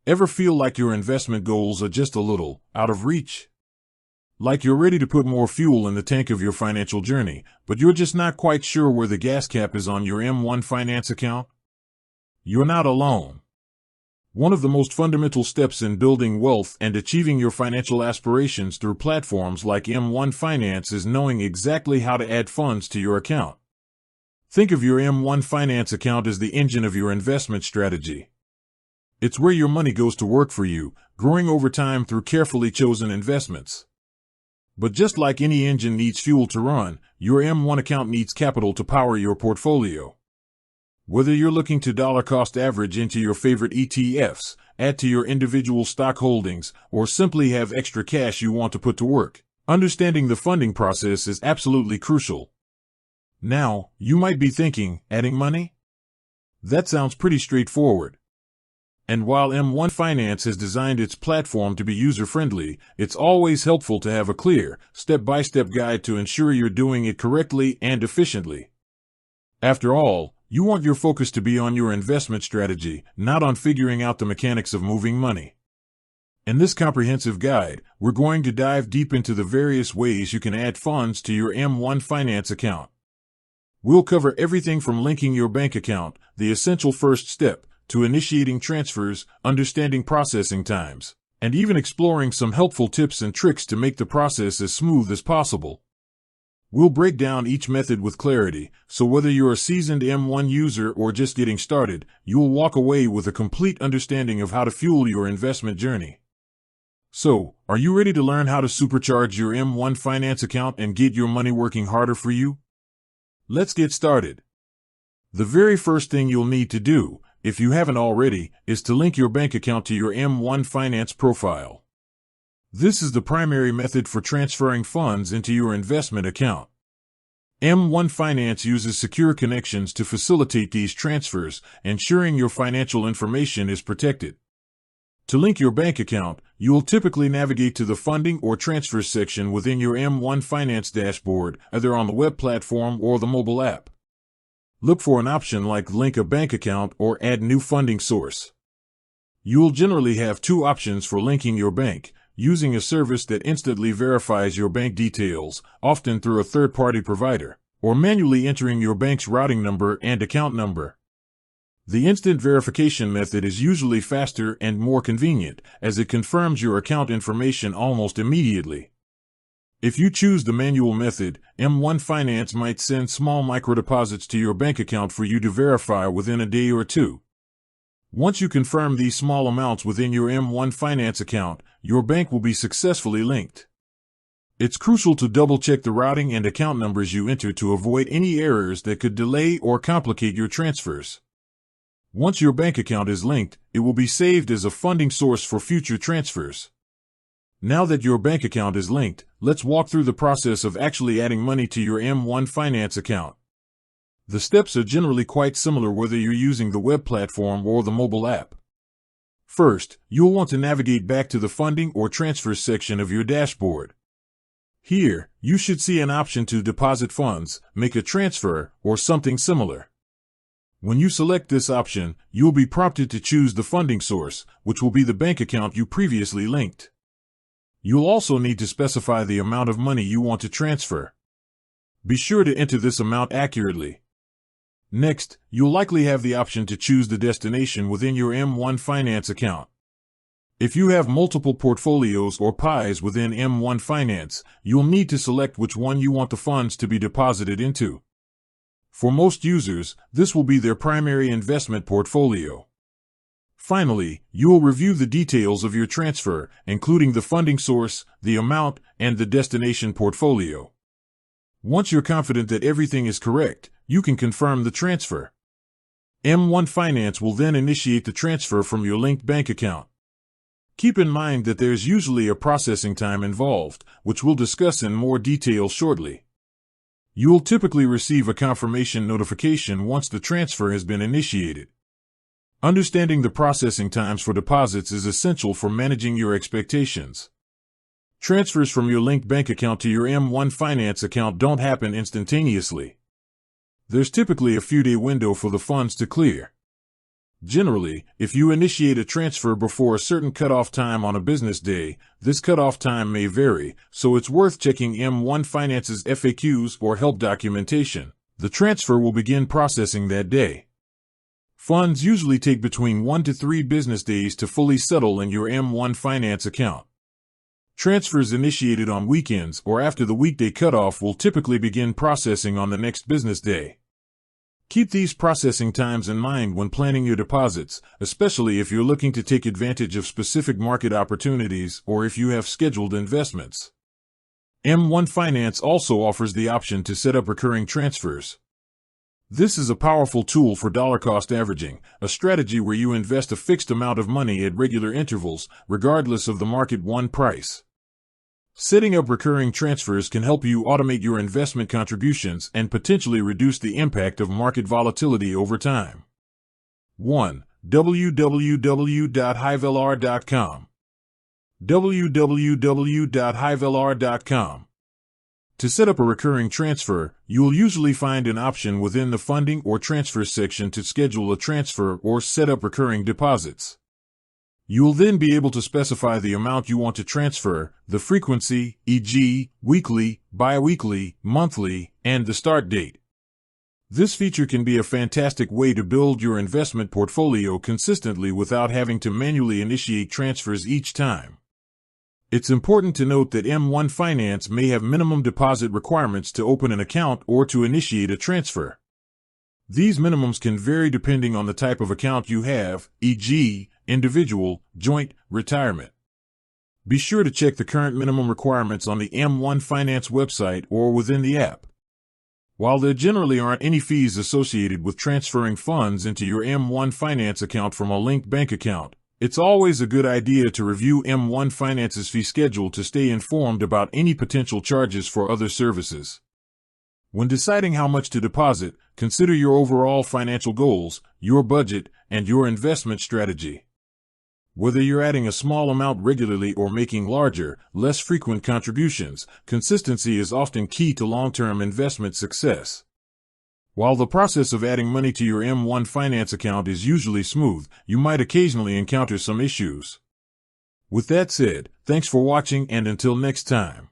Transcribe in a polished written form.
Ever feel like your investment goals are just a little out of reach? Like you're ready to put more fuel in the tank of your financial journey, but you're just not quite sure where the gas cap is on your M1 Finance account? You're not alone. One of the most fundamental steps in building wealth and achieving your financial aspirations through platforms like M1 Finance is knowing exactly how to add funds to your account. Think of your M1 Finance account as the engine of your investment strategy. It's where your money goes to work for you, growing over time through carefully chosen investments. But just like any engine needs fuel to run, your M1 account needs capital to power your portfolio. Whether you're looking to dollar cost average into your favorite ETFs, add to your individual stock holdings, or simply have extra cash you want to put to work, understanding the funding process is absolutely crucial. Now, you might be thinking, adding money? That sounds pretty straightforward. And while M1 Finance has designed its platform to be user-friendly, it's always helpful to have a clear, step-by-step guide to ensure you're doing it correctly and efficiently. After all, you want your focus to be on your investment strategy, not on figuring out the mechanics of moving money. In this comprehensive guide, we're going to dive deep into the various ways you can add funds to your M1 Finance account. We'll cover everything from linking your bank account, the essential first step, to initiating transfers, understanding processing times, and even exploring some helpful tips and tricks to make the process as smooth as possible. We'll break down each method with clarity, so whether you're a seasoned M1 user or just getting started, you'll walk away with a complete understanding of how to fuel your investment journey. So, are you ready to learn how to supercharge your M1 Finance account and get your money working harder for you? Let's get started. The very first thing you'll need to do, if you haven't already, is to link your bank account to your M1 Finance profile. This is the primary method for transferring funds into your investment account. M1 Finance uses secure connections to facilitate these transfers, ensuring your financial information is protected. To link your bank account, you will typically navigate to the Funding or Transfers section within your M1 Finance dashboard, either on the web platform or the mobile app. Look for an option like Link a Bank Account or Add New Funding Source. You'll generally have two options for linking your bank: using a service that instantly verifies your bank details, often through a third-party provider, or manually entering your bank's routing number and account number. The instant verification method is usually faster and more convenient, as it confirms your account information almost immediately. If you choose the manual method, M1 Finance might send small microdeposits to your bank account for you to verify within a day or two. Once you confirm these small amounts within your M1 Finance account, your bank will be successfully linked. It's crucial to double-check the routing and account numbers you enter to avoid any errors that could delay or complicate your transfers. Once your bank account is linked, it will be saved as a funding source for future transfers. Now that your bank account is linked, let's walk through the process of actually adding money to your M1 Finance account. The steps are generally quite similar whether you're using the web platform or the mobile app. First, you'll want to navigate back to the Funding or Transfers section of your dashboard. Here, you should see an option to deposit funds, make a transfer, or something similar. When you select this option, you'll be prompted to choose the funding source, which will be the bank account you previously linked. You'll also need to specify the amount of money you want to transfer. Be sure to enter this amount accurately. Next, you'll likely have the option to choose the destination within your M1 Finance account. If you have multiple portfolios or pies within M1 Finance, you'll need to select which one you want the funds to be deposited into. For most users, this will be their primary investment portfolio. Finally, you will review the details of your transfer, including the funding source, the amount, and the destination portfolio. Once you're confident that everything is correct, you can confirm the transfer. M1 Finance will then initiate the transfer from your linked bank account. Keep in mind that there's usually a processing time involved, which we'll discuss in more detail shortly. You'll typically receive a confirmation notification once the transfer has been initiated. Understanding the processing times for deposits is essential for managing your expectations. Transfers from your linked bank account to your M1 Finance account don't happen instantaneously. There's typically a few-day window for the funds to clear. Generally, if you initiate a transfer before a certain cutoff time on a business day, this cutoff time may vary, so it's worth checking M1 Finance's FAQs or help documentation. The transfer will begin processing that day. Funds usually take between 1 to 3 business days to fully settle in your M1 Finance account. Transfers initiated on weekends or after the weekday cutoff will typically begin processing on the next business day. Keep these processing times in mind when planning your deposits, especially if you're looking to take advantage of specific market opportunities or if you have scheduled investments. M1 Finance also offers the option to set up recurring transfers. This is a powerful tool for dollar cost averaging, a strategy where you invest a fixed amount of money at regular intervals, regardless of the market price. Setting up recurring transfers can help you automate your investment contributions and potentially reduce the impact of market volatility over time. 1. www.highvelar.com. www.highvelar.com. To set up a recurring transfer, you will usually find an option within the Funding or Transfers section to schedule a transfer or set up recurring deposits. You will then be able to specify the amount you want to transfer, the frequency, e.g., weekly, bi-weekly, monthly, and the start date. This feature can be a fantastic way to build your investment portfolio consistently without having to manually initiate transfers each time. It's important to note that M1 Finance may have minimum deposit requirements to open an account or to initiate a transfer. These minimums can vary depending on the type of account you have, e.g., individual, joint, retirement. Be sure to check the current minimum requirements on the M1 Finance website or within the app. While there generally aren't any fees associated with transferring funds into your M1 Finance account from a linked bank account, it's always a good idea to review M1 Finance's fee schedule to stay informed about any potential charges for other services. When deciding how much to deposit, consider your overall financial goals, your budget, and your investment strategy. Whether you're adding a small amount regularly or making larger, less frequent contributions, consistency is often key to long-term investment success. While the process of adding money to your M1 Finance account is usually smooth, you might occasionally encounter some issues. With that said, thanks for watching and until next time.